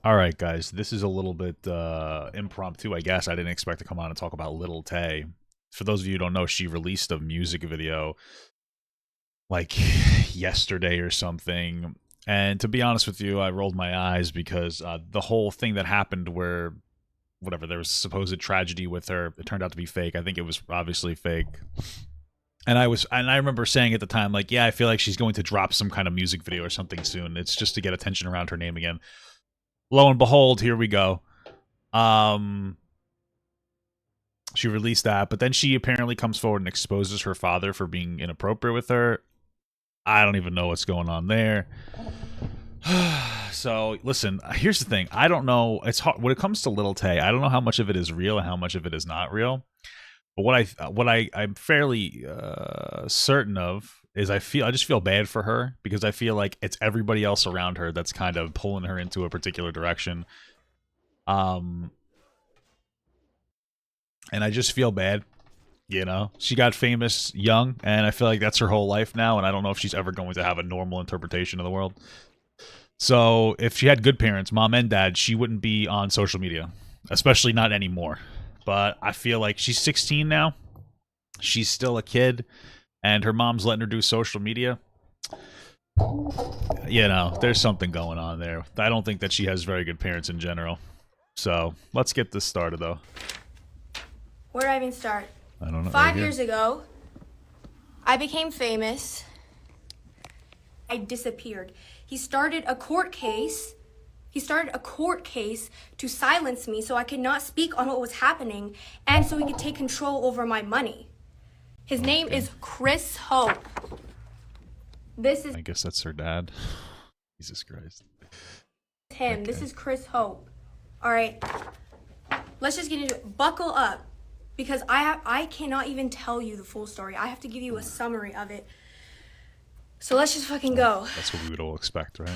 All right, guys, this is a little bit impromptu, I guess. I didn't expect to come on and talk about Little Tay. For those of you who don't know, she released a music video like yesterday or something. And to be honest with you, I rolled my eyes because the whole thing that happened where whatever there was supposed tragedy with her, it turned out to be fake. I think it was obviously fake. And I remember saying at the time, like, yeah, I feel like she's going to drop some kind of music video or something soon. It's just to get attention around her name again. Lo and behold, here we go. She released that, but then she apparently comes forward and exposes her father for being inappropriate with her. I don't even know what's going on there. So, listen, here's the thing. I don't know. It's hard when it comes to Little Tay. I don't know how much of it is real and how much of it is not real. But I'm fairly certain of is I just feel bad for her because I feel like it's everybody else around her that's kind of pulling her into a particular direction. And I just feel bad. You know, she got famous young, and I feel like that's her whole life now, and I don't know if she's ever going to have a normal interpretation of the world. So if she had good parents, mom and dad, she wouldn't be on social media, especially not anymore. But I feel like she's 16 now. She's still a kid, and her mom's letting her do social media. You know, there's something going on there. I don't think that she has very good parents in general. So let's get this started, though. Where do I even start? I don't know. 5 years ago, I became famous. I disappeared. He started a court case. He started a court case to silence me so I could not speak on what was happening and so he could take control over my money. His name is Chris Hope. I guess that's her dad. Jesus Christ. Him. Okay. This is Chris Hope. All right. Let's just get into it. Buckle up. Because I cannot even tell you the full story. I have to give you a summary of it. So let's just fucking go. That's what we would all expect, right?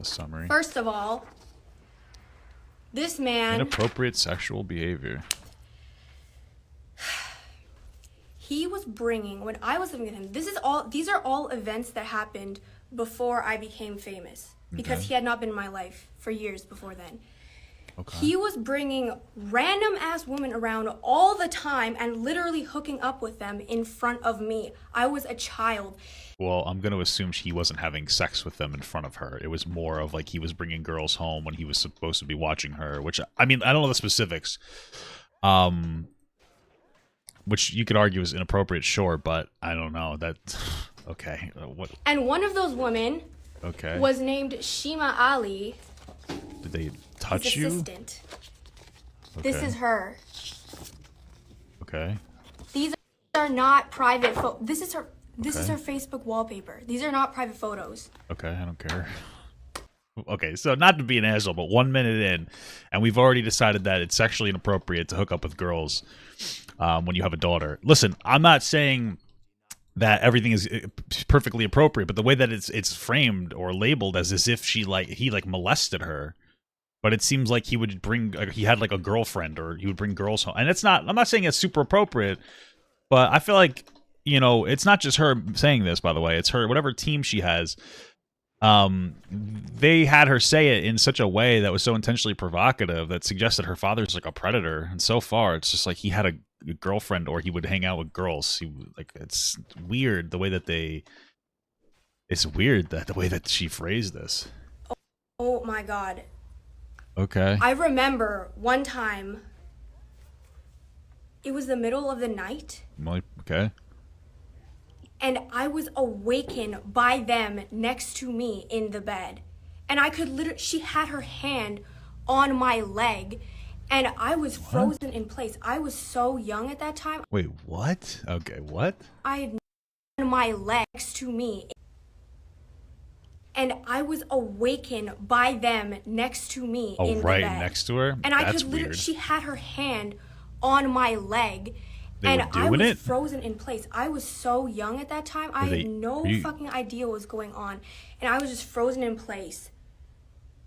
A summary. First of all, this man... Inappropriate sexual behavior. He was bringing, when I was living with him, these are all events that happened before I became famous. Because he had not been in my life for years before then. Okay. He was bringing random-ass women around all the time and literally hooking up with them in front of me. I was a child. Well, I'm going to assume he wasn't having sex with them in front of her. It was more of like he was bringing girls home when he was supposed to be watching her, which, I mean, I don't know the specifics. Which you could argue is inappropriate, sure, but I don't know. That, okay. What? And one of those women was named Shima Ali. Did they touch you? Assistant. Okay. This is her. Okay. These are not private This is her. This is her Facebook wallpaper. These are not private photos. Okay, I don't care. Okay, so not to be an asshole, but 1 minute in, and we've already decided that it's sexually inappropriate to hook up with girls when you have a daughter. Listen, I'm not saying that everything is perfectly appropriate, but the way that it's framed or labeled as if he molested her. But it seems like he would bring, he had like a girlfriend, or he would bring girls home. And it's not, I'm not saying it's super appropriate, but I feel like, you know, it's not just her saying this, by the way. It's her, whatever team she has. They had her say it in such a way that was so intentionally provocative that suggested her father's like a predator. And so far, it's just like he had a girlfriend, or he would hang out with girls. It's weird the way that it's weird that the way that she phrased this. Oh my God. Okay. I remember one time, it was the middle of the night. Okay. And I was awakened by them next to me in the bed. And I could literally, she had her hand on my leg, and I was frozen in place. I was so young at that time. Wait, what? Okay, what? I had my leg next to me. And I was awakened by them next to me in the bed. Right next to her? And I could literally, she had her hand on my leg. And I was frozen in place. I was so young at that time. I had no fucking idea what was going on. And I was just frozen in place.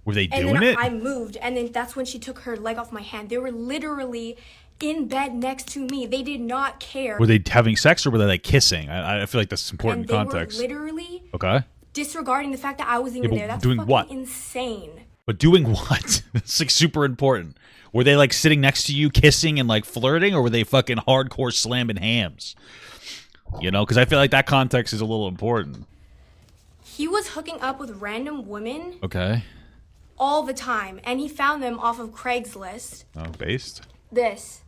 Were they doing it? And then I moved, and then that's when she took her leg off my hand. They were literally in bed next to me. They did not care. Were they having sex, or were they like kissing? I feel like that's important context. They were literally disregarding the fact that I was even there. That's doing fucking insane. But doing what? It's like super important. Were they like sitting next to you, kissing and like flirting, or were they fucking hardcore slamming hams? You know, because I feel like that context is a little important. He was hooking up with random women. Okay. All the time, and he found them off of Craigslist. Oh, based? This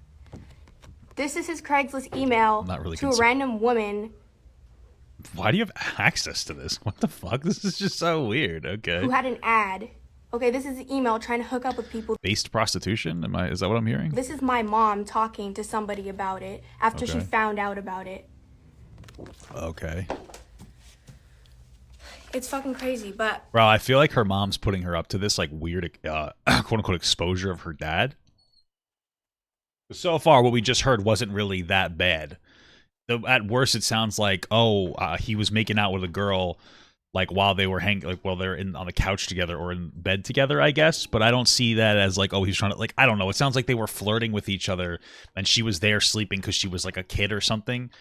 is his Craigslist email to a random woman. Why do you have access to this? What the fuck? This is just so weird. Okay. Who had an ad. Okay, this is the email trying to hook up with people. Based prostitution? Is that what I'm hearing? This is my mom talking to somebody about it after she found out about it. Okay. It's fucking crazy, but... Bro, I feel like her mom's putting her up to this, like, weird, quote-unquote, exposure of her dad. So far, what we just heard wasn't really that bad. At worst, it sounds like, he was making out with a girl, like, while they were while they're on the couch together or in bed together, I guess. But I don't see that as, like, he's trying to, like, I don't know. It sounds like they were flirting with each other, and she was there sleeping because she was, like, a kid or something.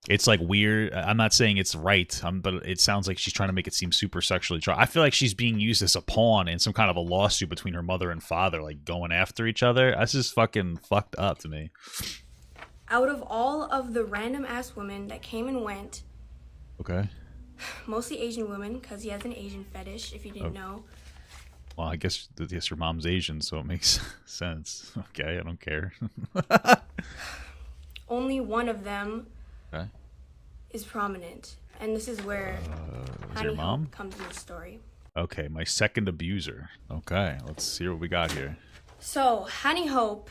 It's like weird. I'm not saying it's right, but it sounds like she's trying to make it seem super sexually charged. I feel like she's being used as a pawn in some kind of a lawsuit between her mother and father, like going after each other. That's just fucking fucked up to me. Out of all of the random ass women that came and went, okay, mostly Asian women, because he has an Asian fetish, if you didn't know. Well, I guess your mom's Asian, so it makes sense. Okay, I don't care. Only one of them okay. is prominent, and this is where your mom comes in the story. Okay, my second abuser. Okay, let's see what we got here. So, Honey Hope.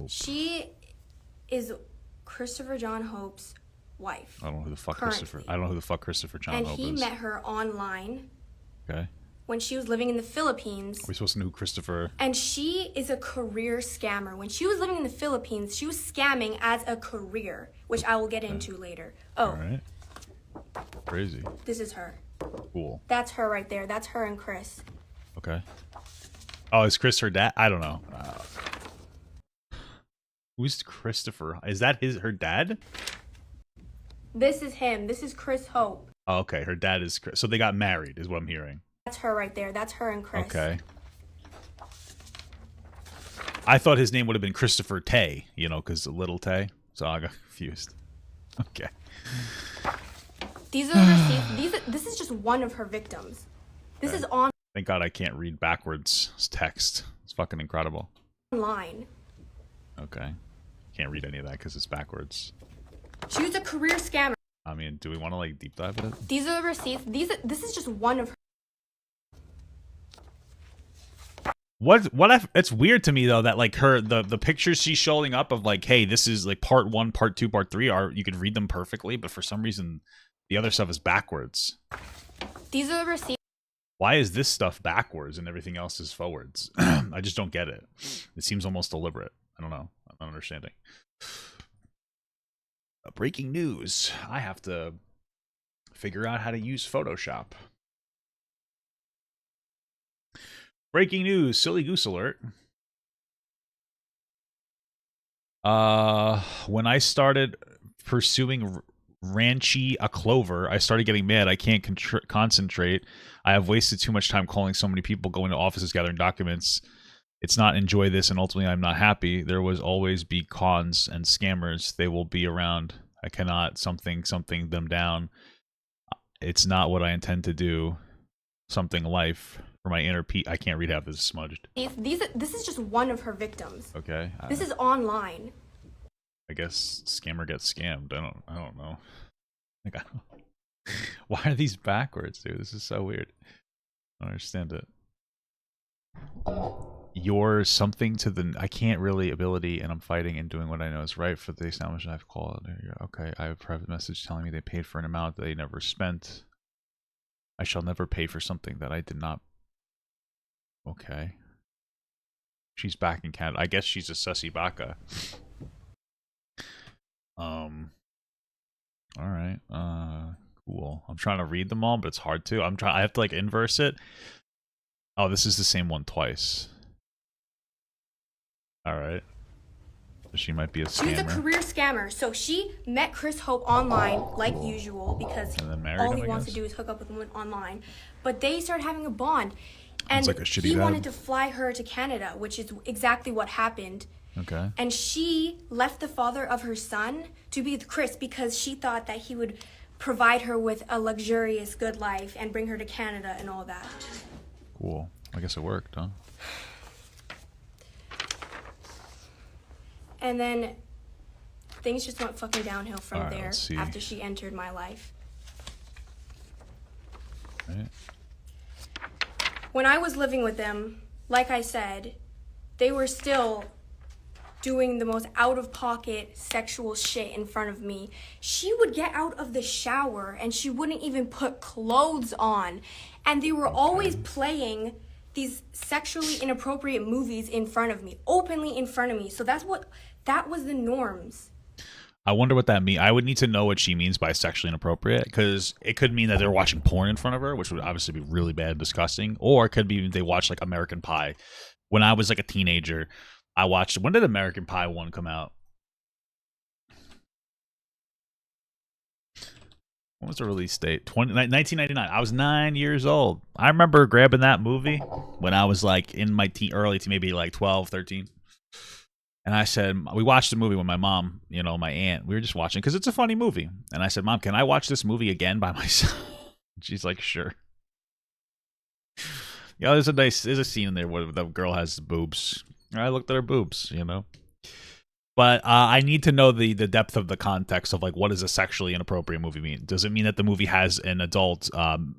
She is Christopher John Hope's wife. I don't know who the fuck Christopher John Hope is. And he met her online. Okay. When she was living in the Philippines. Are we supposed to know who Christopher? And she is a career scammer. When she was living in the Philippines, she was scamming as a career, which I will get into later. Oh. All right. Crazy. This is her. Cool. That's her right there. That's her and Chris. Okay. Oh, is Chris her dad? I don't know. Who's Christopher? Is that her dad? This is him. This is Chris Hope. Oh, okay. Her dad is Chris. So they got married is what I'm hearing. That's her right there. That's her and Chris. Okay. I thought his name would have been Christopher Tay, you know, because Little Tay. So I got confused. Okay. These are the receipts. This is just one of her victims. This is on. Thank God I can't read backwards text. It's fucking incredible. Online. Okay. Can't read any of that because it's backwards. She was a career scammer. I mean, do we want to like deep dive in it? These are the receipts. This is just one of her. It's weird to me though that like the pictures she's showing up of like, hey, this is like part 1, part 2, part 3 are, you could read them perfectly, but for some reason the other stuff is backwards. These are the receipts. Why is this stuff backwards and everything else is forwards? I just don't get it. It seems almost deliberate. I don't know. I'm not understanding. Breaking news. I have to figure out how to use Photoshop. Breaking news, silly goose alert. When I started pursuing Ranchi a Clover, I started getting mad. I can't concentrate. I have wasted too much time calling so many people, going to offices, gathering documents. It's not enjoy this, and ultimately I'm not happy. There will always be cons and scammers. They will be around. I cannot something them down. It's not what I intend to do. Something life. For my inner Pete, I can't read half this smudged. This is just one of her victims. Okay. This is online. I guess scammer gets scammed. I don't know. Like, why are these backwards, dude? This is so weird. I don't understand it. You're something to the I can't really ability, and I'm fighting and doing what I know is right for the establishment I've called. Okay, I have a private message telling me they paid for an amount that they never spent. I shall never pay for something that I did not. Okay. She's back in Canada. I guess she's a sussy baka. Alright. Cool. I'm trying to read them all, but it's hard to. I have to like inverse it. Oh, this is the same one twice. Alright. She might be a scammer. She's a career scammer. So she met Chris Hope online, like usual, because all he wants to do is hook up with women online. But they started having a bond. Sounds And like a shitty he dad. wanted to fly her to Canada, which is exactly what happened. Okay. And she left the father of her son to be with Chris because she thought that he would provide her with a luxurious, good life and bring her to Canada and all that. Cool. I guess it worked, huh? And then things just went fucking downhill from All right, there let's see. after she entered my life. Right. When I was living with them, like I said, they were still doing the most out-of-pocket sexual shit in front of me. She would get out of the shower and she wouldn't even put clothes on. And they were always playing these sexually inappropriate movies in front of me, openly in front of me. So that was the norms. I wonder what that means. I would need to know what she means by sexually inappropriate, because it could mean that they're watching porn in front of her, which would obviously be really bad and disgusting, or it could be they watch like American Pie. When I was like a teenager, I watched. When did American Pie 1 come out? When was the release date? 1999. I was 9 years old. I remember grabbing that movie when I was like in my early to maybe like 12, 13. And I said, we watched the movie with my mom, my aunt. We were just watching because it's a funny movie. And I said, Mom, can I watch this movie again by myself? She's like, sure. There's a scene in there where the girl has boobs. I looked at her boobs, But I need to know the depth of the context of like what does a sexually inappropriate movie mean? Does it mean that the movie has an adult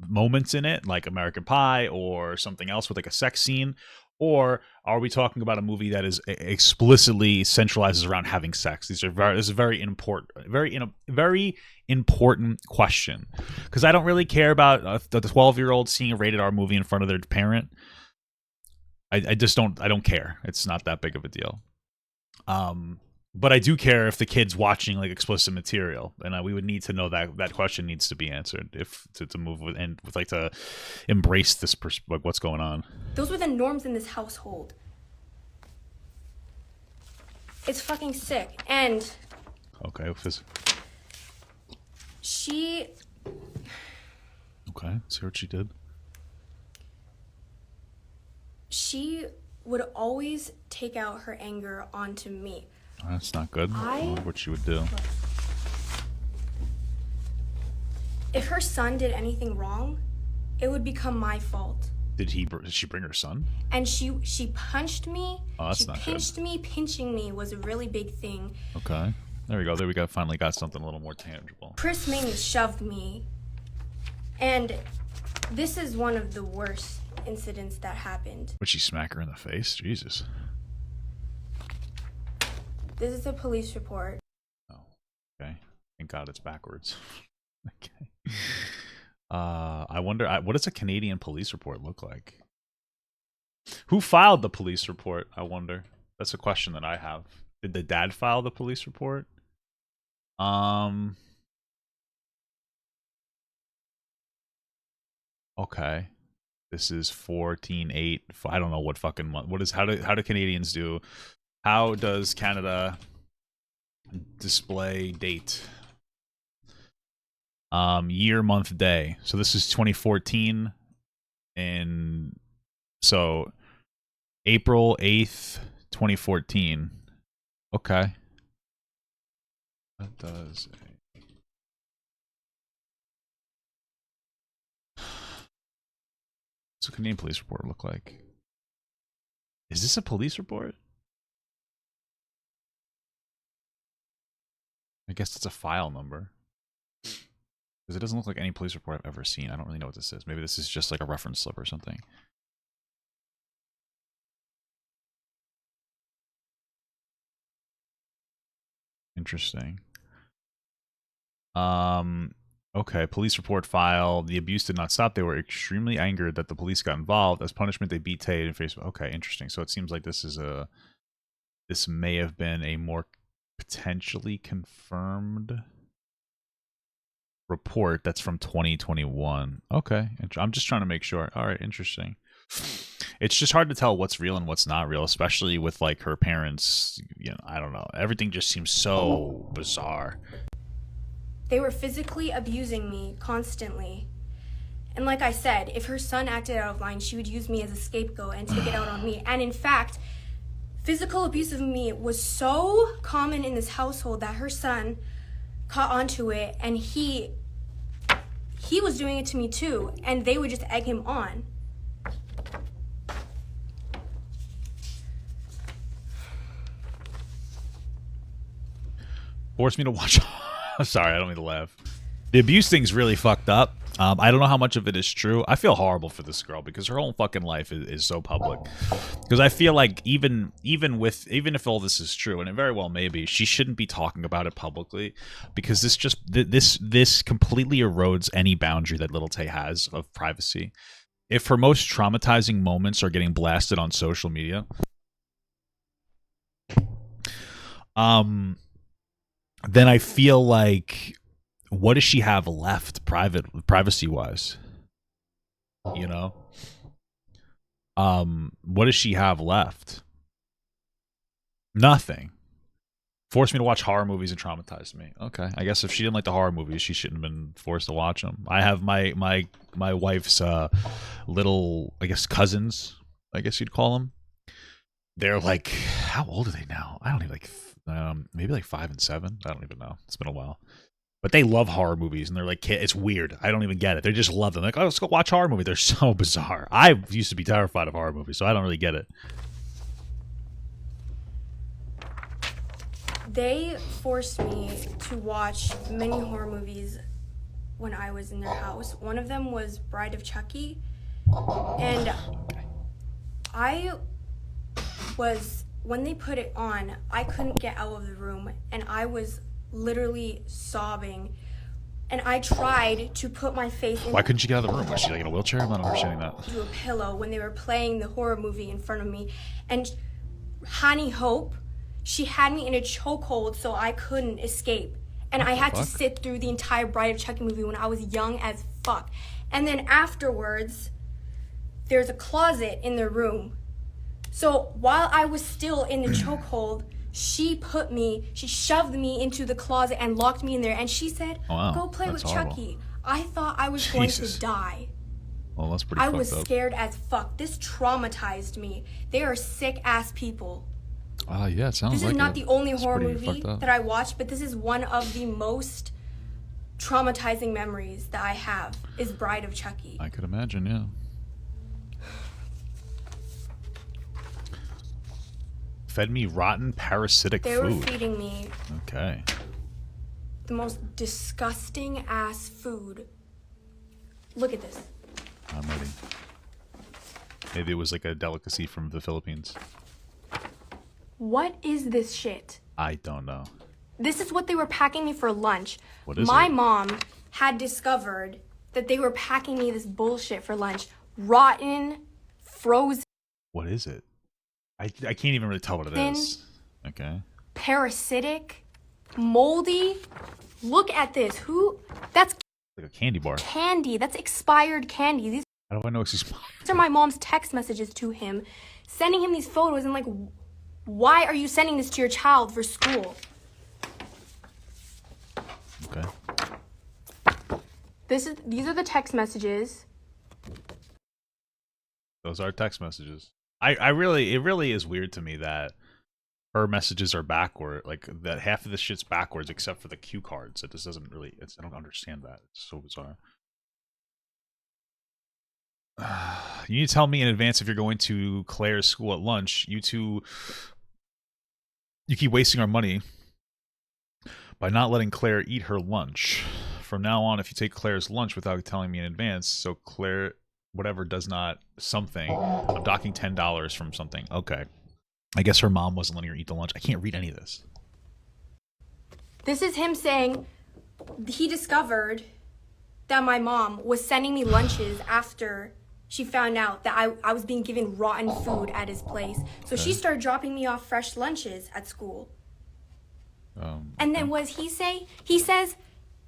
moments in it, like American Pie or something else with like a sex scene? Or are we talking about a movie that is explicitly centralizes around having sex? This is a very important, very important question, because I don't really care about the 12-year-old seeing a rated R movie in front of their parent. I just don't. I don't care. It's not that big of a deal. But I do care if the kid's watching like explicit material, and we would need to know that question needs to be answered if to move with and with like to embrace this like what's going on. Those were the norms in this household. It's fucking sick. And okay, she. Okay, see what she did. She would always take out her anger onto me. That's not good. I wonder what she would do. If her son did anything wrong, it would become my fault. Did she bring her son? And she punched me. Oh, that's she not pinched good. me. Pinching me was a really big thing. Okay. There we go. There we go. Finally got something a little more tangible. Chris mainly shoved me. And this is one of the worst incidents that happened. Would she smack her in the face? Jesus. This is a police report. Oh, okay. Thank God it's backwards. Okay. I wonder, what does a Canadian police report look like? Who filed the police report, I wonder? That's a question that I have. Did the dad file the police report? Okay. This is 14/8. I don't know what fucking month. How do Canadians do? How does Canada display date? Year, month, day. So this is 2014, and so April 8th, 2014. Okay. That does. What's a Canadian police report look like? Is this a police report? I guess it's a file number. Because it doesn't look like any police report I've ever seen. I don't really know what this is. Maybe this is just like a reference slip or something. Interesting. Okay, police report file. The abuse did not stop. They were extremely angered that the police got involved. As punishment, they beat Tay in Facebook. Okay, interesting. So it seems like this may have been a more potentially confirmed report that's from 2021. Okay, I'm just trying to make sure. All right, interesting. It's just hard to tell what's real and what's not real, especially with like her parents. I don't know. Everything just seems so bizarre. They were physically abusing me constantly. And like I said, if her son acted out of line, she would use me as a scapegoat and take it out on me. And in fact, physical abuse of me was so common in this household that her son caught onto it, and he was doing it to me too, and they would just egg him on. Forced me to watch. Sorry, I don't mean to laugh. The abuse thing's really fucked up. I don't know how much of it is true. I feel horrible for this girl because her whole fucking life is so public. Because I feel like even if all this is true, and it very well may be, she shouldn't be talking about it publicly, because this completely erodes any boundary that Little Tay has of privacy. If her most traumatizing moments are getting blasted on social media, then I feel like, what does she have left privacy wise? You know? What does she have left? Nothing. Forced me to watch horror movies and traumatized me. Okay. I guess if she didn't like the horror movies, she shouldn't have been forced to watch them. I have my wife's little, I guess, cousins, I guess you'd call them. They're like, how old are they now? I don't even maybe like 5 and 7. I don't even know. It's been a while. But they love horror movies, and they're like, it's weird. I don't even get it. They just love them. Like, oh, let's go watch horror movie. They're so bizarre. I used to be terrified of horror movies, so I don't really get it. They forced me to watch many horror movies when I was in their house. One of them was Bride of Chucky, and when they put it on, I couldn't get out of the room, and I was literally sobbing, and I tried to put my face in. Why couldn't she get out of the room? Was she like in a wheelchair? I'm not understanding that. To a pillow when they were playing the horror movie in front of me, and Honey Hope, she had me in a chokehold so I couldn't escape, and I had to sit through the entire Bride of Chucky movie when I was young as fuck. And then afterwards, there's a closet in the room. So while I was still in the chokehold, she shoved me into the closet and locked me in there, and she said, go play with Chucky. I thought I was going to die. Well, that's pretty fucked up. I was scared as fuck. This traumatized me. They are sick-ass people. Yeah, it sounds like it. This is not the only horror movie that I watched, but this is one of the most traumatizing memories that I have, is Bride of Chucky. I could imagine, yeah. Fed me rotten parasitic food. They were feeding me the most disgusting ass food. Look at this. I'm ready. Maybe it was like a delicacy from the Philippines. What is this shit? I don't know. This is what they were packing me for lunch. What is My it? mom had discovered that they were packing me this bullshit for lunch. Rotten, frozen. What is it? I can't even really tell what it is. Okay. Parasitic, moldy. Look at this. That's like a candy bar. Candy. That's expired candy. How do I know it's expired? These are my mom's text messages to him, sending him these photos, and like, why are you sending this to your child for school? Okay. These are the text messages. Those are text messages. It really is weird to me that her messages are backward, like that half of this shit's backwards except for the cue cards. It just doesn't really, I don't understand that. It's so bizarre. You need to tell me in advance if you're going to Claire's school at lunch. You keep wasting our money by not letting Claire eat her lunch. From now on, if you take Claire's lunch without telling me in advance, so Claire, whatever does not something, I'm docking $10 from something. Okay. I guess her mom wasn't letting her eat the lunch. I can't read any of this. This is him saying he discovered that my mom was sending me lunches after she found out that I was being given rotten food at his place. So she started dropping me off fresh lunches at school. And then what does he say? He says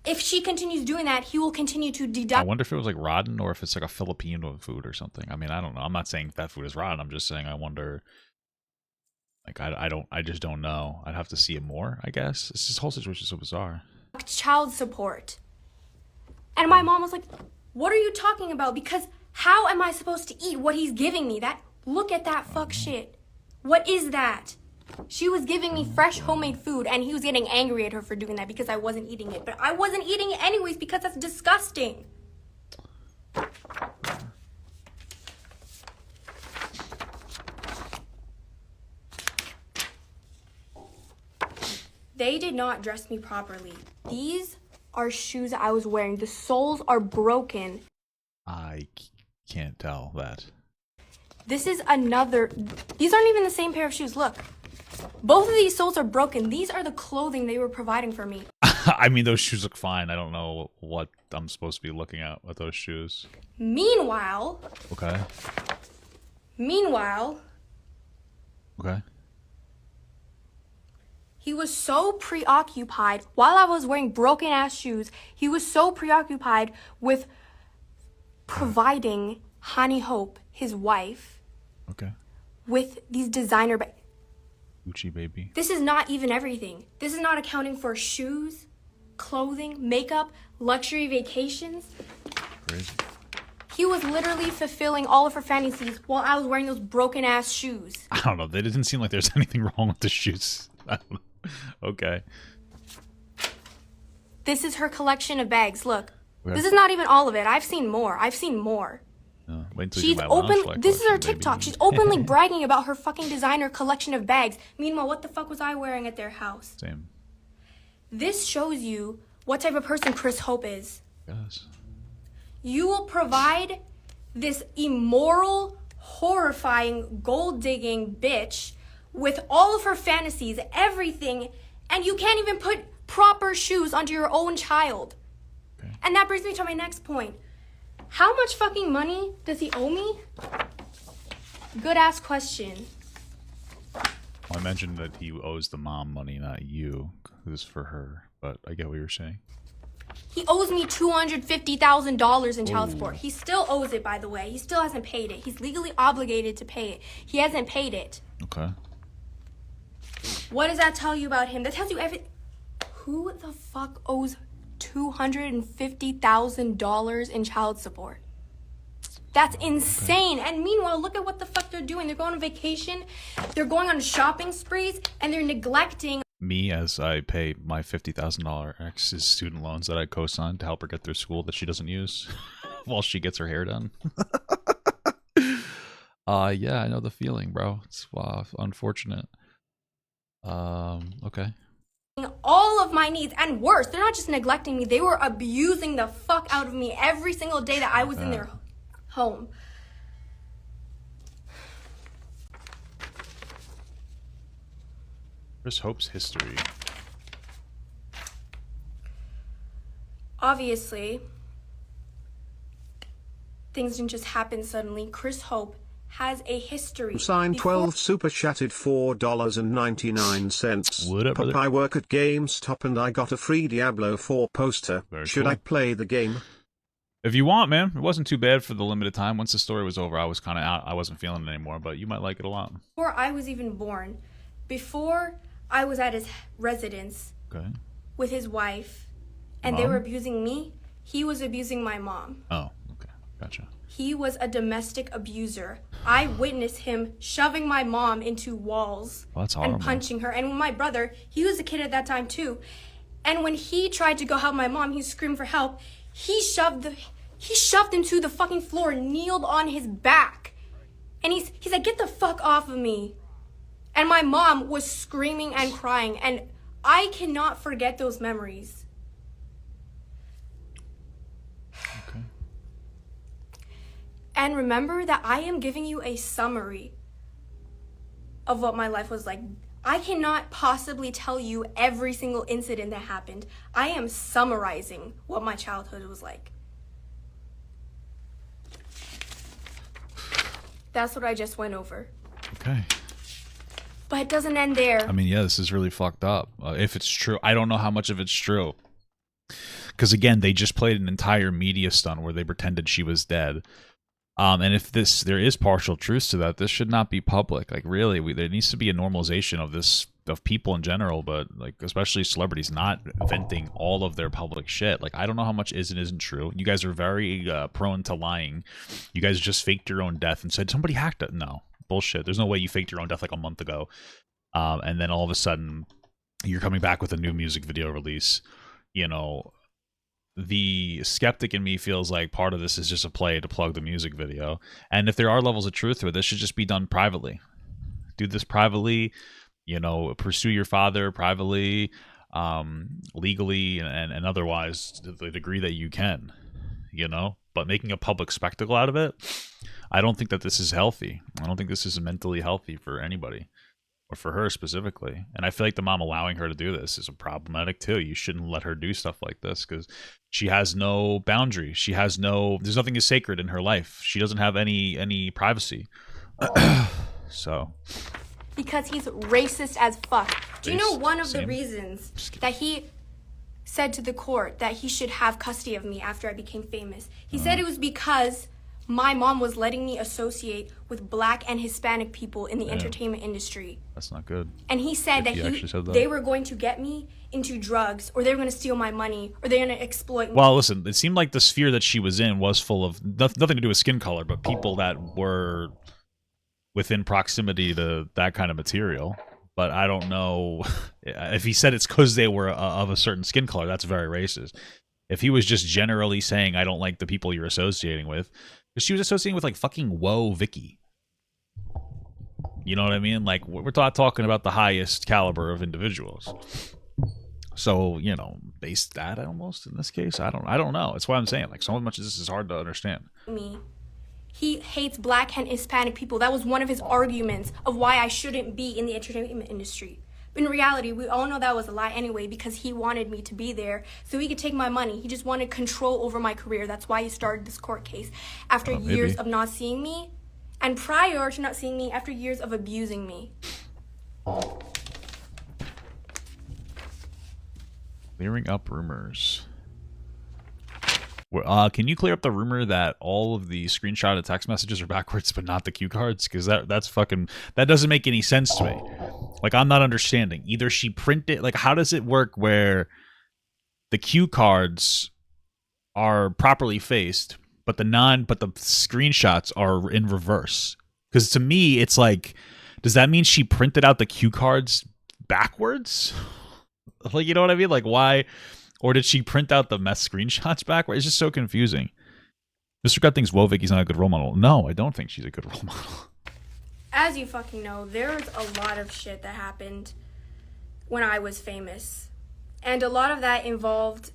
if she continues doing that, he will continue to deduct. I wonder if it was like rotten or if it's like a Filipino food or something. I mean, I don't know. I'm not saying that food is rotten. I'm just saying I wonder. Like, I just don't know. I'd have to see it more, I guess. This whole situation is so bizarre. Child support. And my mom was like, What are you talking about? Because how am I supposed to eat what he's giving me? Look at that fuck shit. What is that? She was giving me fresh homemade food, and he was getting angry at her for doing that because I wasn't eating it. But I wasn't eating it anyways because that's disgusting. They did not dress me properly. These are shoes I was wearing. The soles are broken. I can't tell that. This is another... These aren't even the same pair of shoes. Look. Both of these soles are broken. These are the clothing they were providing for me. I mean, those shoes look fine. I don't know what I'm supposed to be looking at with those shoes. Meanwhile... Okay. Okay. He was so preoccupied, while I was wearing broken-ass shoes, he was so preoccupied with providing Honey Hope, his wife, Okay. with these designer bags. Gucci baby. This is not even everything. This is not accounting for shoes, clothing, makeup, luxury vacations. Crazy. He was literally fulfilling all of her fantasies while I was wearing those broken-ass shoes. I don't know. They didn't seem like there's anything wrong with the shoes. I don't know. Okay. This is her collection of bags. Look. Okay. This is not even all of it. I've seen more. Wait until you She's do my open. lounge This is her collection, TikTok. baby. She's openly bragging about her fucking designer collection of bags. Meanwhile, what the fuck was I wearing at their house? Same. This shows you what type of person Chris Hope is. Yes. You will provide this immoral, horrifying, gold-digging bitch with all of her fantasies, everything, and you can't even put proper shoes onto your own child. Okay. And that brings me to my next point. How much fucking money does he owe me? Good ass question. Well, I mentioned that he owes the mom money, not you. This is for her, but I get what you're saying. He owes me $250,000 in child support. He still owes it, by the way. He still hasn't paid it. He's legally obligated to pay it. He hasn't paid it. Okay. What does that tell you about him? That tells you everything. Who the fuck owes $250,000 in child support? That's insane. And meanwhile, look at what the fuck they're doing. They're going on vacation, they're going on shopping sprees, and they're neglecting Me, as I pay my $50,000 ex's student loans that I co-signed to help her get through school that she doesn't use while she gets her hair done. Yeah, I know the feeling, bro. It's unfortunate. Okay. all of my needs, and worse, they're not just neglecting me, they were abusing the fuck out of me every single day that I was in their home. Chris Hope's history. Obviously, things didn't just happen suddenly. Chris Hope has a history. Signed 12 super chatted $4.99. What up, brother? Pop, I work at GameStop and I got a free Diablo 4 poster. Very Should cool. I play the game? If you want, man. It wasn't too bad for the limited time. Once the story was over, I was kind of out. I wasn't feeling it anymore, but you might like it a lot. Before I was even born, before I was at his residence Okay. with his wife, and they Mom? were abusing me, he was abusing my mom. Oh, okay. Gotcha. He was a domestic abuser. I witnessed him shoving my mom into walls Well, that's and horrible. punching her. And my brother, he was a kid at that time too. And when he tried to go help my mom, he screamed for help. He shoved him to the fucking floor, kneeled on his back. And he's like, "Get the fuck off of me." And my mom was screaming and crying. And I cannot forget those memories. Okay. And remember that I am giving you a summary of what my life was like. I cannot possibly tell you every single incident that happened. I am summarizing what my childhood was like. That's what I just went over. Okay. But it doesn't end there. I mean, yeah, this is really fucked up. If it's true, I don't know how much of it's true. Because again, they just played an entire media stunt where they pretended she was dead. And if there is partial truth to that, this should not be public. Like, really, there needs to be a normalization of this of people in general, but like especially celebrities not venting all of their public shit. Like I don't know how much is and isn't true. You guys are very prone to lying. You guys just faked your own death and said somebody hacked it. No, bullshit. There's no way you faked your own death like a month ago, and then all of a sudden you're coming back with a new music video release. You know, the skeptic in me feels like part of this is just a play to plug the music video. And if there are levels of truth to it, this should just be done privately. Do this privately, you know, pursue your father privately, legally and otherwise to the degree that you can, you know, but making a public spectacle out of it, I don't think that this is healthy. I don't think this is mentally healthy for anybody. Or for her specifically. And I feel like the mom allowing her to do this is problematic too. You shouldn't let her do stuff like this because she has no boundaries. She has no, there's nothing is sacred in her life. She doesn't have any privacy. So. Because he's racist as fuck. Do you know one of the reasons that he said to the court that he should have custody of me after I became famous? He said it was because my mom was letting me associate with Black and Hispanic people in the entertainment industry. That's not good. And he said they were going to get me into drugs, or they were going to steal my money, or they're going to exploit me. Well, listen, it seemed like the sphere that she was in was full of nothing to do with skin color, but people that were within proximity to that kind of material. But I don't know if he said it's because they were of a certain skin color. That's very racist. If he was just generally saying, I don't like the people you're associating with, because she was associating with like fucking Whoa Vicky. You know what I mean? Like we're not talking about the highest caliber of individuals. So, you know, base that almost in this case. I don't know. That's why I'm saying like so much of this is hard to understand. Me. He hates Black and Hispanic people. That was one of his arguments of why I shouldn't be in the entertainment industry. In reality, we all know that was a lie anyway because he wanted me to be there so he could take my money. He just wanted control over my career. That's why he started this court case after years of not seeing me, and prior to not seeing me, after years of abusing me. Clearing up rumors. Can you clear up the rumor that all of the screenshotted text messages are backwards but not the cue cards? Because that's fucking, that doesn't make any sense to me. Like, I'm not understanding. Either she printed, like, how does it work where the cue cards are properly faced, but the screenshots are in reverse? Because to me, it's like, does that mean she printed out the cue cards backwards? Like, you know what I mean? Like, why? Or did she print out the mess screenshots backwards? It's just so confusing. Mr. Gut thinks Wovicky's not a good role model. No, I don't think she's a good role model. As you fucking know, there's a lot of shit that happened when I was famous. And a lot of that involved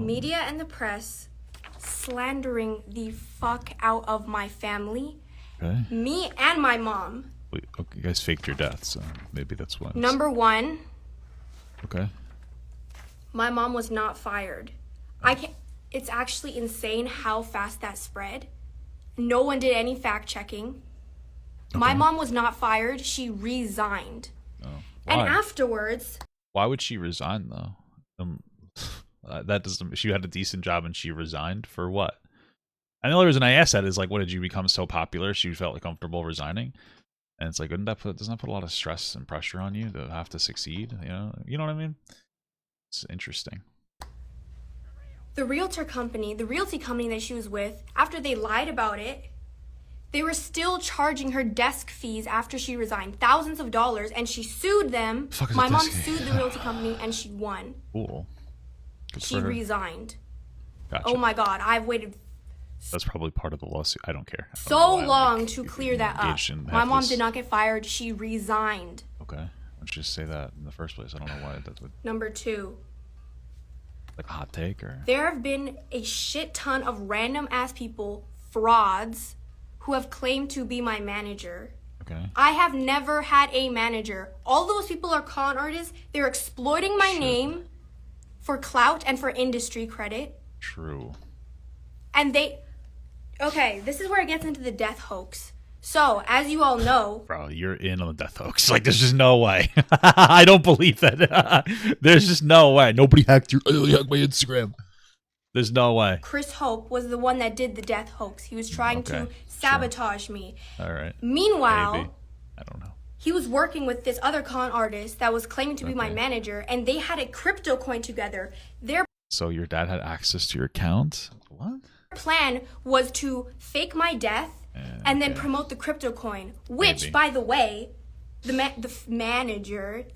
media and the press slandering the fuck out of my family. Okay. Me and my mom. Wait, okay, you guys faked your death, so maybe that's why. Number one. Okay. My mom was not fired. It's actually insane how fast that spread. No one did any fact checking. Okay. My mom was not fired. She resigned. Oh. And afterwards... Why would she resign, though? That doesn't... She had a decent job and she resigned for what? And the only reason I asked that is, like, what did you become so popular she felt comfortable resigning? And it's like, doesn't that put a lot of stress and pressure on you to have to succeed? You know what I mean? It's interesting. The realty company that she was with, after they lied about it, they were still charging her desk fees after she resigned, thousands of dollars, and she sued them. My mom sued the realty company and she won. Cool. Good she resigned. Gotcha. Oh my God, I've waited. That's probably part of the lawsuit. I don't care. So long to clear that up. My mom did not get fired. She resigned. Okay. Let's just say that in the first place. I don't know why that would... Number two. Like a hot take, or... There have been a shit ton of random ass people, frauds, who have claimed to be my manager. Okay. I have never had a manager. All those people are con artists. They're exploiting my name for clout and for industry credit. True. And okay, this is where it gets into the death hoax. So, as you all know... Bro, you're in on the death hoax. Like, there's just no way. I don't believe that. There's just no way. Nobody hacked my Instagram. There's no way. Chris Hope was the one that did the death hoax. He was trying to sabotage me. All right. Meanwhile... Maybe. I don't know. he was working with this other con artist that was claiming to be my manager, and they had a crypto coin together. Their So your dad had access to your account? What? plan was to fake my death and then promote the crypto coin, which, Maybe. by the way, the manager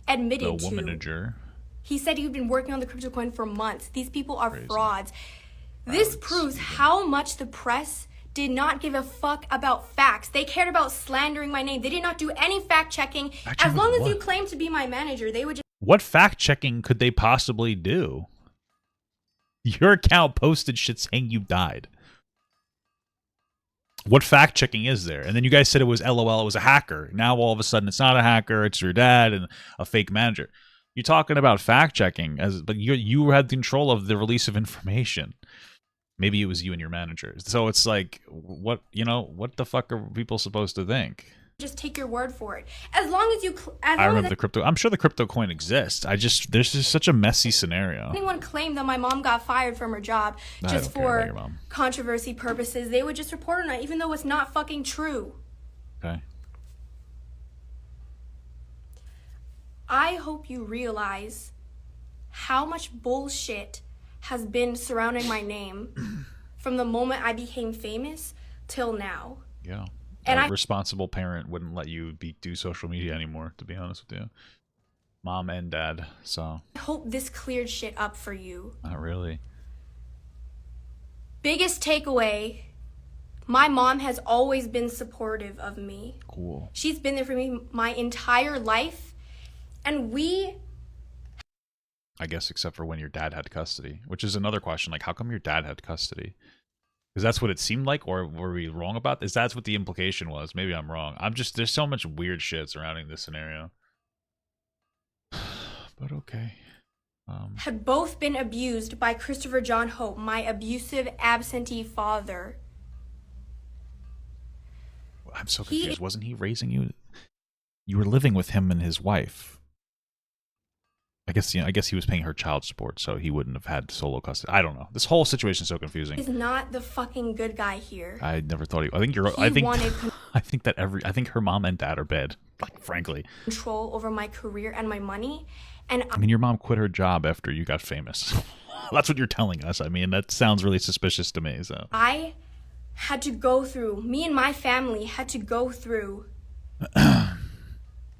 admitted The womanager. He said he'd been working on the crypto coin for months. These people are Crazy. frauds. This proves how much the press did not give a fuck about facts. They cared about slandering my name. They did not do any fact checking. As long as you claim to be my manager, they would just... What fact checking could they possibly do? Your account posted shit saying you died. What fact checking is there? And then you guys said it was LOL, it was a hacker. Now all of a sudden it's not a hacker, it's your dad and a fake manager. You're talking about fact checking, but you had control of the release of information. Maybe it was you and your manager. So it's like, what the fuck are people supposed to think? just take your word for it. As long as you... I remember the crypto. I'm sure the crypto coin exists. There's just such a messy scenario. Anyone claimed that my mom got fired from her job just for controversy purposes, they would just report on it, even though it's not fucking true. Okay. I hope you realize how much bullshit has been surrounding my name from the moment I became famous till now. Yeah. And a responsible parent wouldn't let you do social media anymore, to be honest with you. Mom and dad, so. I hope this cleared shit up for you. Not really. Biggest takeaway, my mom has always been supportive of me. Cool. She's been there for me my entire life. And I guess except for when your dad had custody, which is another question. Like, how come your dad had custody? Because that's what it seemed like, or were we wrong about this? That's what the implication was. Maybe I'm wrong. There's so much weird shit surrounding this scenario. But okay. Had both been abused by Christopher John Hope, my abusive absentee father. I'm so confused. Wasn't he raising you? You were living with him and his wife. I guess he was paying her child support, so he wouldn't have had solo custody. I don't know. This whole situation is so confusing. He's not the fucking good guy here. I never thought I think I think her mom and dad are bad. Like, frankly, control over my career and my money, and I mean, your mom quit her job after you got famous. That's what you're telling us. I mean, that sounds really suspicious to me. So me and my family had to go through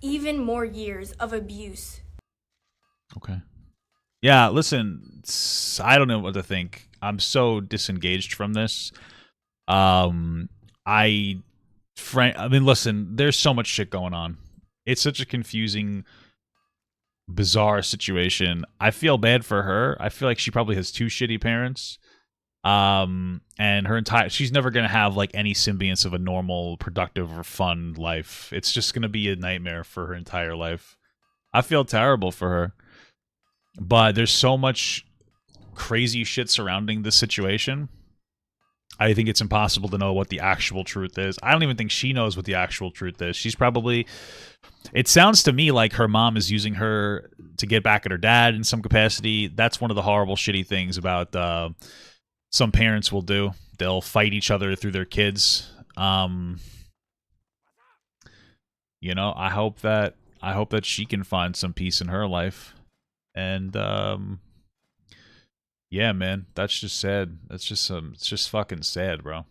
even more years of abuse. Okay. Yeah, listen, I don't know what to think. I'm so disengaged from this. I mean, listen, there's so much shit going on. It's such a confusing, bizarre situation. I feel bad for her. I feel like she probably has two shitty parents. And she's never going to have like any semblance of a normal, productive, or fun life. It's just going to be a nightmare for her entire life. I feel terrible for her. But there's so much crazy shit surrounding this situation. I think it's impossible to know what the actual truth is. I don't even think she knows what the actual truth is. She's probably... It sounds to me like her mom is using her to get back at her dad in some capacity. That's one of the horrible, shitty things about some parents will do. They'll fight each other through their kids. I hope that she can find some peace in her life. And yeah, man, that's just sad. It's just fucking sad, bro.